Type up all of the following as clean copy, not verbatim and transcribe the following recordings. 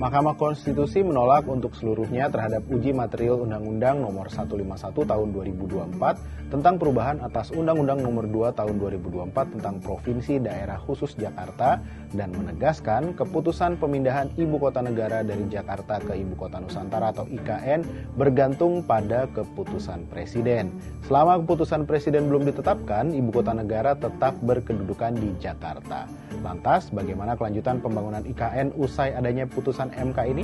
Mahkamah Konstitusi menolak untuk seluruhnya terhadap uji material Undang-Undang Nomor 151 Tahun 2024 tentang perubahan atas Undang-Undang Nomor 2 Tahun 2024 tentang Provinsi Daerah Khusus Jakarta dan menegaskan keputusan pemindahan Ibu Kota Negara dari Jakarta ke Ibu Kota Nusantara atau IKN bergantung pada keputusan Presiden. Selama keputusan Presiden belum ditetapkan, Ibu Kota Negara tetap berkedudukan di Jakarta. Lantas, bagaimana kelanjutan pembangunan IKN usai adanya putusan MK ini?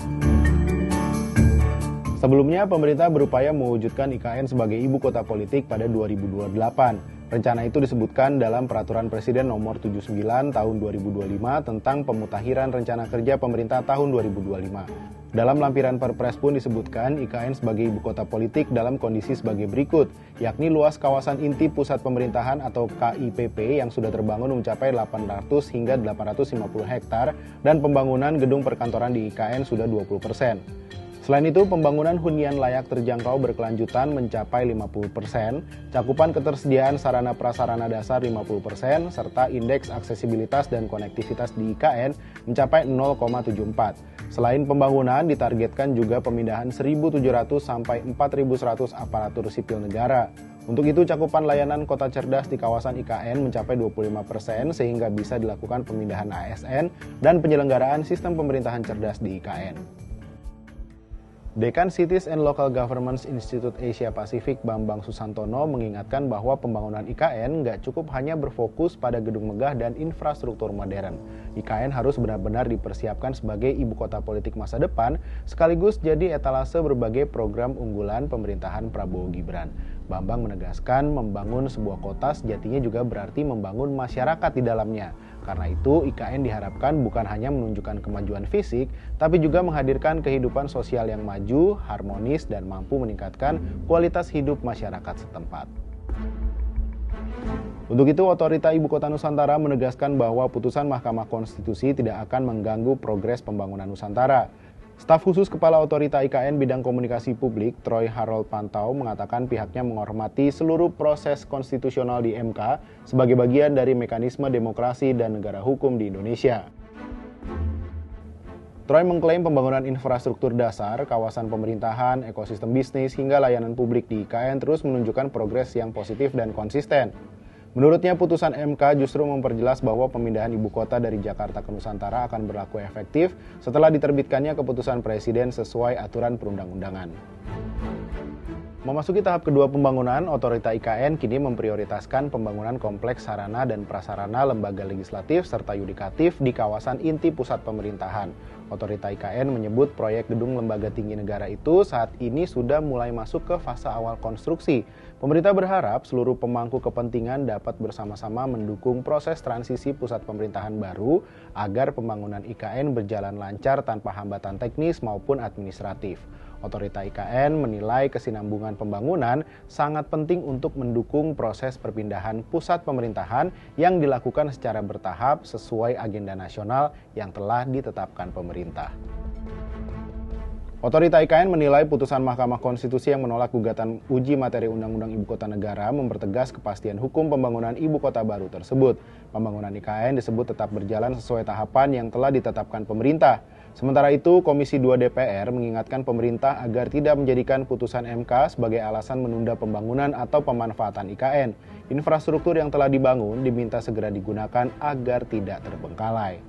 Sebelumnya, pemerintah berupaya mewujudkan IKN sebagai ibu kota politik pada 2028. Rencana itu disebutkan dalam Peraturan Presiden Nomor 79 Tahun 2025 tentang pemutahiran rencana kerja pemerintah tahun 2025. Dalam lampiran Perpres pun disebutkan IKN sebagai ibu kota politik dalam kondisi sebagai berikut, yakni luas kawasan inti pusat pemerintahan atau KIPP yang sudah terbangun mencapai 800 hingga 850 hektar dan pembangunan gedung perkantoran di IKN sudah 20%. Selain itu, pembangunan hunian layak terjangkau berkelanjutan mencapai 50%, cakupan ketersediaan sarana prasarana dasar 50%, serta indeks aksesibilitas dan konektivitas di IKN mencapai 0,74. Selain pembangunan, ditargetkan juga pemindahan 1.700 sampai 4.100 aparatur sipil negara. Untuk itu, cakupan layanan kota cerdas di kawasan IKN mencapai 25% sehingga bisa dilakukan pemindahan ASN dan penyelenggaraan sistem pemerintahan cerdas di IKN. Dekan Cities and Local Governments Institute Asia Pasifik Bambang Susantono mengingatkan bahwa pembangunan IKN nggak cukup hanya berfokus pada gedung megah dan infrastruktur modern. IKN harus benar-benar dipersiapkan sebagai ibu kota politik masa depan, sekaligus jadi etalase berbagai program unggulan pemerintahan Prabowo Gibran. Bambang menegaskan membangun sebuah kota sejatinya juga berarti membangun masyarakat di dalamnya. Karena itu, IKN diharapkan bukan hanya menunjukkan kemajuan fisik, tapi juga menghadirkan kehidupan sosial yang maju, harmonis, dan mampu meningkatkan kualitas hidup masyarakat setempat. Untuk itu, Otorita Ibu Kota Nusantara menegaskan bahwa putusan Mahkamah Konstitusi tidak akan mengganggu progres pembangunan Nusantara. Staf khusus Kepala Otorita IKN Bidang Komunikasi Publik, Troy Harold Pantau, mengatakan pihaknya menghormati seluruh proses konstitusional di MK sebagai bagian dari mekanisme demokrasi dan negara hukum di Indonesia. Troy mengklaim pembangunan infrastruktur dasar, kawasan pemerintahan, ekosistem bisnis, hingga layanan publik di IKN terus menunjukkan progres yang positif dan konsisten. Menurutnya, putusan MK justru memperjelas bahwa pemindahan ibu kota dari Jakarta ke Nusantara akan berlaku efektif setelah diterbitkannya keputusan Presiden sesuai aturan perundang-undangan. Memasuki tahap kedua pembangunan, Otorita IKN kini memprioritaskan pembangunan kompleks sarana dan prasarana lembaga legislatif serta yudikatif di kawasan inti pusat pemerintahan. Otorita IKN menyebut proyek gedung lembaga tinggi negara itu saat ini sudah mulai masuk ke fase awal konstruksi. Pemerintah berharap seluruh pemangku kepentingan dapat bersama-sama mendukung proses transisi pusat pemerintahan baru agar pembangunan IKN berjalan lancar tanpa hambatan teknis maupun administratif. Otorita IKN menilai kesinambungan pembangunan sangat penting untuk mendukung proses perpindahan pusat pemerintahan yang dilakukan secara bertahap sesuai agenda nasional yang telah ditetapkan pemerintah. Otorita IKN menilai putusan Mahkamah Konstitusi yang menolak gugatan uji materi Undang-Undang Ibu Kota Negara mempertegas kepastian hukum pembangunan ibu kota baru tersebut. Pembangunan IKN disebut tetap berjalan sesuai tahapan yang telah ditetapkan pemerintah. Sementara itu, Komisi 2 DPR mengingatkan pemerintah agar tidak menjadikan putusan MK sebagai alasan menunda pembangunan atau pemanfaatan IKN. Infrastruktur yang telah dibangun diminta segera digunakan agar tidak terbengkalai.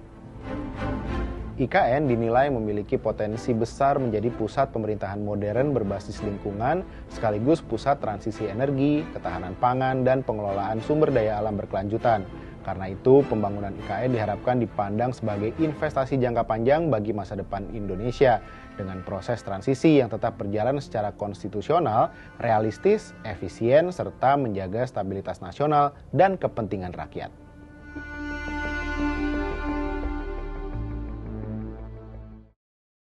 IKN dinilai memiliki potensi besar menjadi pusat pemerintahan modern berbasis lingkungan, sekaligus pusat transisi energi, ketahanan pangan, dan pengelolaan sumber daya alam berkelanjutan. Karena itu, pembangunan IKN diharapkan dipandang sebagai investasi jangka panjang bagi masa depan Indonesia, dengan proses transisi yang tetap berjalan secara konstitusional, realistis, efisien, serta menjaga stabilitas nasional dan kepentingan rakyat.